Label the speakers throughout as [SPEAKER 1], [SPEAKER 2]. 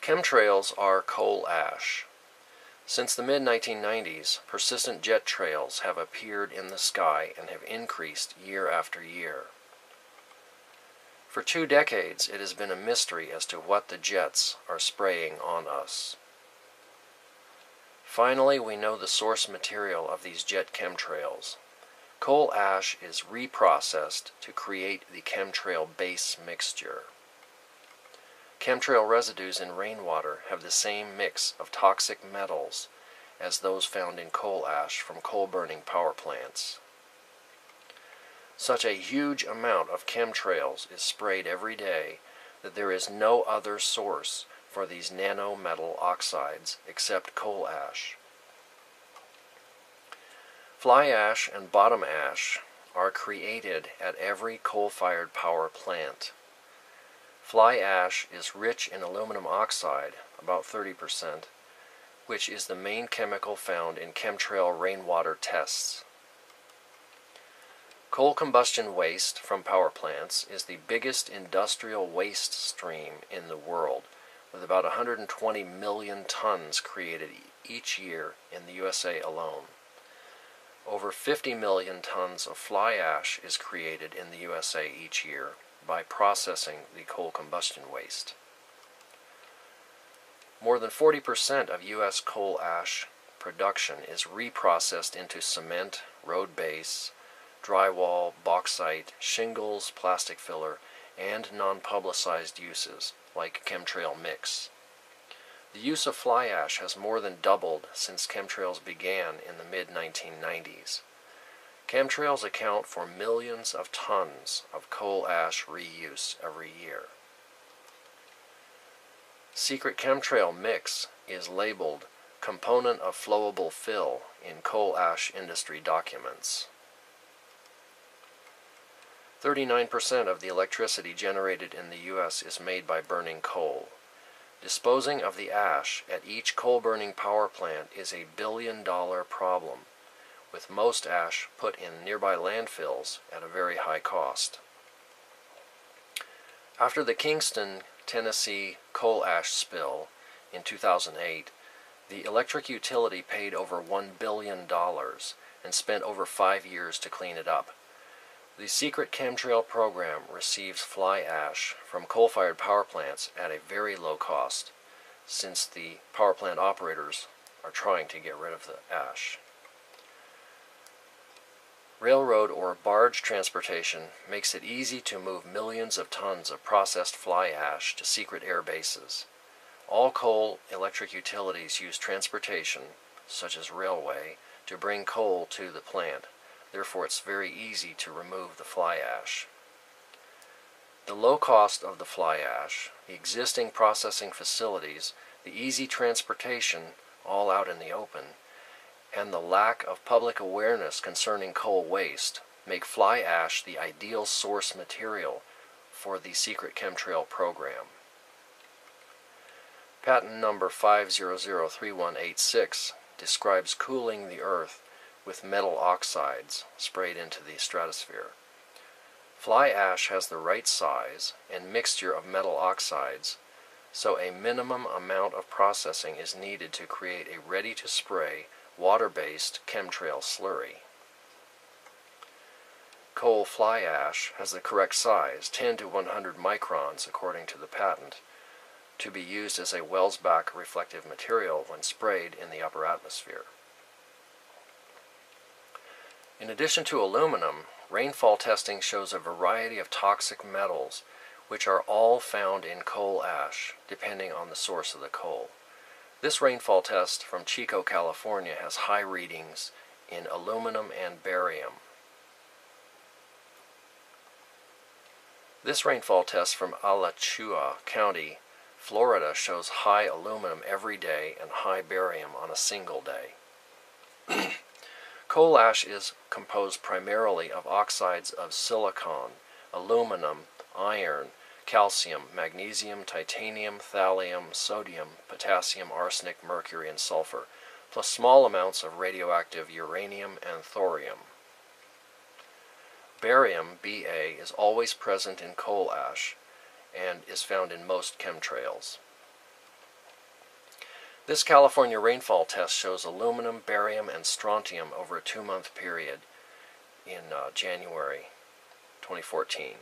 [SPEAKER 1] Chemtrails are coal ash. Since the mid-1990s, persistent jet trails have appeared in the sky and have increased year after year. For 2 decades, it has been a mystery as to what the jets are spraying on us. Finally, we know the source material of these jet chemtrails. Coal ash is reprocessed to create the chemtrail base mixture. Chemtrail residues in rainwater have the same mix of toxic metals as those found in coal ash from coal-burning power plants. Such a huge amount of chemtrails is sprayed every day that there is no other source for these nanometal oxides except coal ash. Fly ash and bottom ash are created at every coal-fired power plant. Fly ash is rich in aluminum oxide, about 30%, which is the main chemical found in chemtrail rainwater tests. Coal combustion waste from power plants is the biggest industrial waste stream in the world, with about 120 million tons created each year in the USA alone. Over 50 million tons of fly ash is created in the USA each year by processing the coal combustion waste. More than 40% of U.S. coal ash production is reprocessed into cement, road base, drywall, bauxite, shingles, plastic filler, and non-publicized uses like chemtrail mix. The use of fly ash has more than doubled since chemtrails began in the mid-1990s. Chemtrails account for millions of tons of coal ash reuse every year. Secret chemtrail mix is labeled component of flowable fill in coal ash industry documents. 39% of the electricity generated in the U.S. is made by burning coal. Disposing of the ash at each coal-burning power plant is a billion-dollar problem, with most ash put in nearby landfills at a very high cost. After the Kingston, Tennessee coal ash spill in 2008, the electric utility paid over $1 billion and spent over 5 years to clean it up. The secret chemtrail program receives fly ash from coal-fired power plants at a very low cost, since the power plant operators are trying to get rid of the ash. Railroad or barge transportation makes it easy to move millions of tons of processed fly ash to secret air bases. All coal electric utilities use transportation, such as railway, to bring coal to the plant. Therefore, it's very easy to remove the fly ash. The low cost of the fly ash, the existing processing facilities, the easy transportation, all out in the open, and the lack of public awareness concerning coal waste make fly ash the ideal source material for the secret chemtrail program. Patent number 5003186 describes cooling the earth with metal oxides sprayed into the stratosphere. Fly ash has the right size and mixture of metal oxides, so a minimum amount of processing is needed to create a ready-to-spray, water-based chemtrail slurry. Coal fly ash has the correct size, 10 to 100 microns according to the patent, to be used as a Welsbach reflective material when sprayed in the upper atmosphere. In addition to aluminum, rainfall testing shows a variety of toxic metals, which are all found in coal ash, depending on the source of the coal. This rainfall test from Chico, California has high readings in aluminum and barium. This rainfall test from Alachua County, Florida, shows high aluminum every day and high barium on a single day. Coal ash is composed primarily of oxides of silicon, aluminum, iron, calcium, magnesium, titanium, thallium, sodium, potassium, arsenic, mercury, and sulfur, plus small amounts of radioactive uranium and thorium. Barium, Ba, is always present in coal ash and is found in most chemtrails. This California rainfall test shows aluminum, barium, and strontium over a 2-month period in January 2014.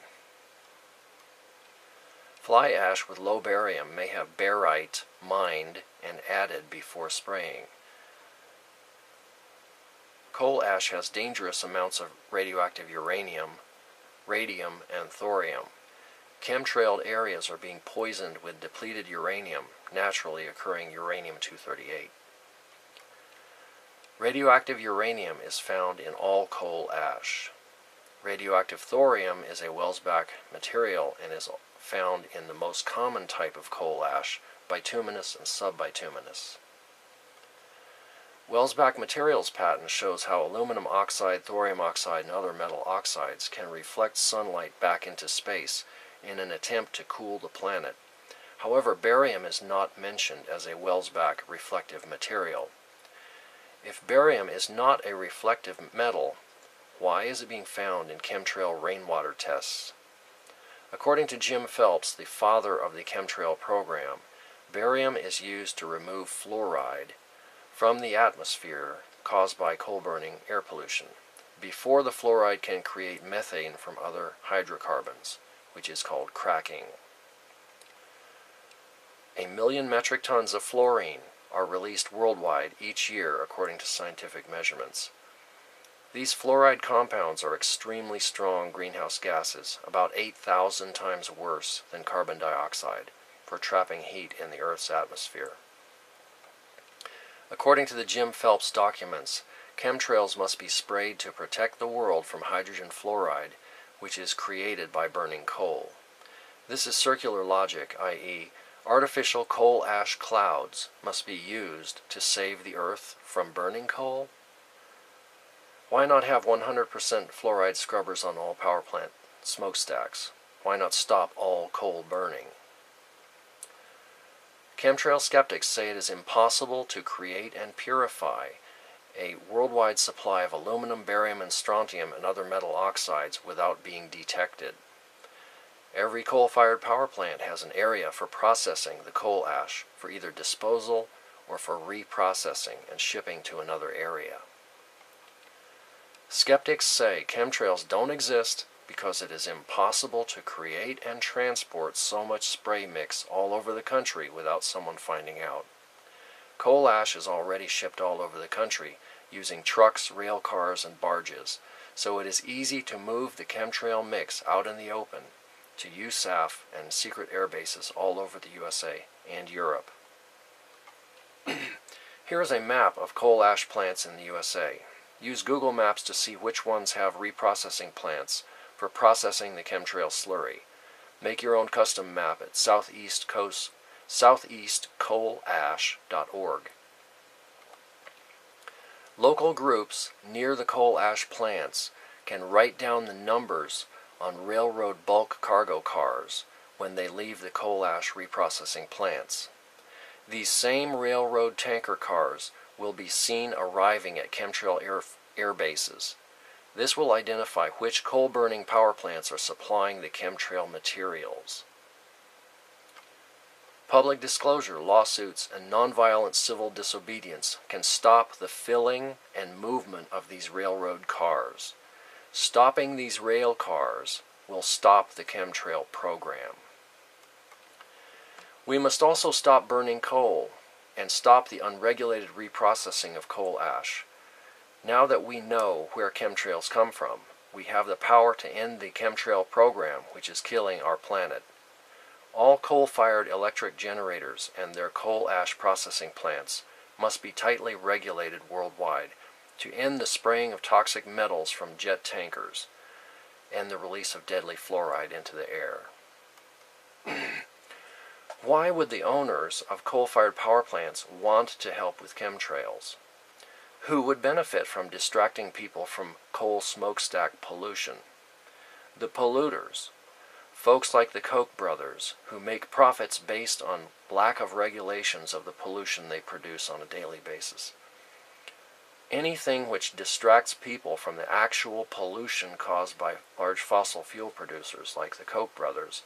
[SPEAKER 1] Fly ash with low barium may have barite mined and added before spraying. Coal ash has dangerous amounts of radioactive uranium, radium, and thorium. Chemtrailed areas are being poisoned with depleted uranium, naturally occurring uranium-238. Radioactive uranium is found in all coal ash. Radioactive thorium is a Welsbach material and is found in the most common type of coal ash, bituminous and subbituminous. Welsbach materials patent shows how aluminum oxide, thorium oxide, and other metal oxides can reflect sunlight back into space in an attempt to cool the planet. However, barium is not mentioned as a Welsbach reflective material. If barium is not a reflective metal, why is it being found in chemtrail rainwater tests? According to Jim Phelps, the father of the chemtrail program, barium is used to remove fluoride from the atmosphere caused by coal burning air pollution, before the fluoride can create methane from other hydrocarbons, which is called cracking. 1 million metric tons of fluorine are released worldwide each year according to scientific measurements. These fluoride compounds are extremely strong greenhouse gases, about 8,000 times worse than carbon dioxide, for trapping heat in the Earth's atmosphere. According to the Jim Phelps documents, chemtrails must be sprayed to protect the world from hydrogen fluoride, which is created by burning coal. This is circular logic, i.e., artificial coal ash clouds must be used to save the Earth from burning coal? Why not have 100% fluoride scrubbers on all power plant smokestacks? Why not stop all coal burning? Chemtrail skeptics say it is impossible to create and purify a worldwide supply of aluminum, barium, and strontium and other metal oxides without being detected. Every coal-fired power plant has an area for processing the coal ash for either disposal or for reprocessing and shipping to another area. Skeptics say chemtrails don't exist because it is impossible to create and transport so much spray mix all over the country without someone finding out. Coal ash is already shipped all over the country using trucks, rail cars, and barges, so it is easy to move the chemtrail mix out in the open to USAF and secret air bases all over the USA and Europe. Here is a map of coal ash plants in the USA. Use Google Maps to see which ones have reprocessing plants for processing the chemtrail slurry. Make your own custom map at southeastcoalash.org. Local groups near the coal ash plants can write down the numbers on railroad bulk cargo cars when they leave the coal ash reprocessing plants. These same railroad tanker cars will be seen arriving at chemtrail air bases. This will identify which coal-burning power plants are supplying the chemtrail materials. Public disclosure, lawsuits, and nonviolent civil disobedience can stop the filling and movement of these railroad cars. Stopping these rail cars will stop the chemtrail program. We must also stop burning coal and stop the unregulated reprocessing of coal ash. Now that we know where chemtrails come from, we have the power to end the chemtrail program, which is killing our planet. All coal-fired electric generators and their coal ash processing plants must be tightly regulated worldwide to end the spraying of toxic metals from jet tankers and the release of deadly fluoride into the air. Why would the owners of coal-fired power plants want to help with chemtrails? Who would benefit from distracting people from coal smokestack pollution? The polluters, folks like the Koch brothers, who make profits based on lack of regulations of the pollution they produce on a daily basis. Anything which distracts people from the actual pollution caused by large fossil fuel producers like the Koch brothers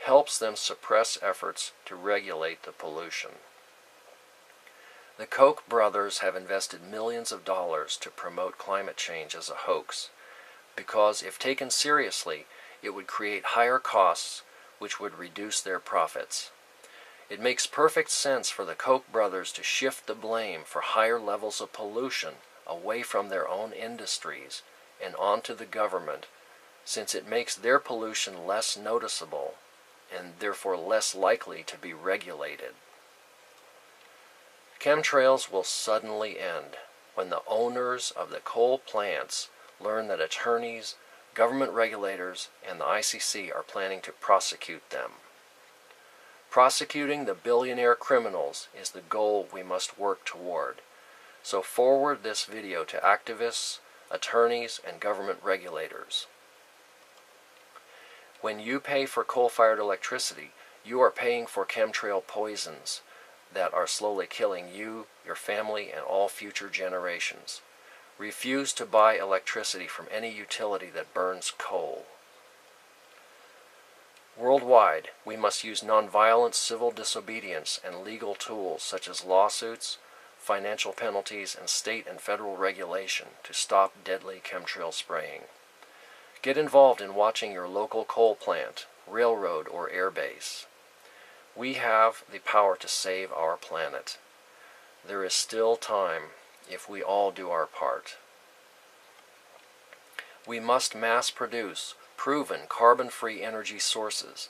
[SPEAKER 1] helps them suppress efforts to regulate the pollution. The Koch brothers have invested millions of dollars to promote climate change as a hoax, because if taken seriously, it would create higher costs which would reduce their profits. It makes perfect sense for the Koch brothers to shift the blame for higher levels of pollution away from their own industries and onto the government, since it makes their pollution less noticeable and therefore less likely to be regulated. Chemtrails will suddenly end when the owners of the coal plants learn that attorneys, government regulators, and the ICC are planning to prosecute them. Prosecuting the billionaire criminals is the goal we must work toward. So forward this video to activists, attorneys, and government regulators. When you pay for coal-fired electricity, you are paying for chemtrail poisons that are slowly killing you, your family, and all future generations. Refuse to buy electricity from any utility that burns coal. Worldwide, we must use nonviolent civil disobedience and legal tools such as lawsuits, financial penalties, and state and federal regulation to stop deadly chemtrail spraying. Get involved in watching your local coal plant, railroad, or air base. We have the power to save our planet. There is still time if we all do our part. We must mass produce proven carbon-free energy sources.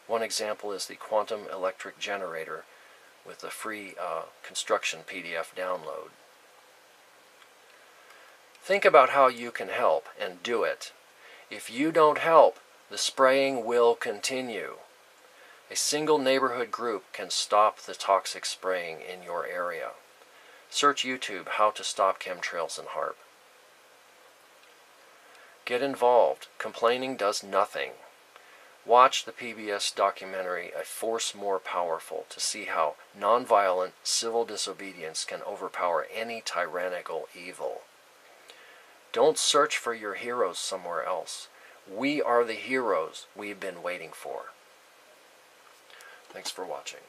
[SPEAKER 1] One example is the quantum electric generator with the free construction PDF download. Think about how you can help and do it. If you don't help, the spraying will continue. A single neighborhood group can stop the toxic spraying in your area. Search YouTube how to stop chemtrails in HARP. Get involved. Complaining does nothing. Watch the PBS documentary A Force More Powerful to see how nonviolent civil disobedience can overpower any tyrannical evil. Don't search for your heroes somewhere else. We are the heroes we've been waiting for. Thanks for watching.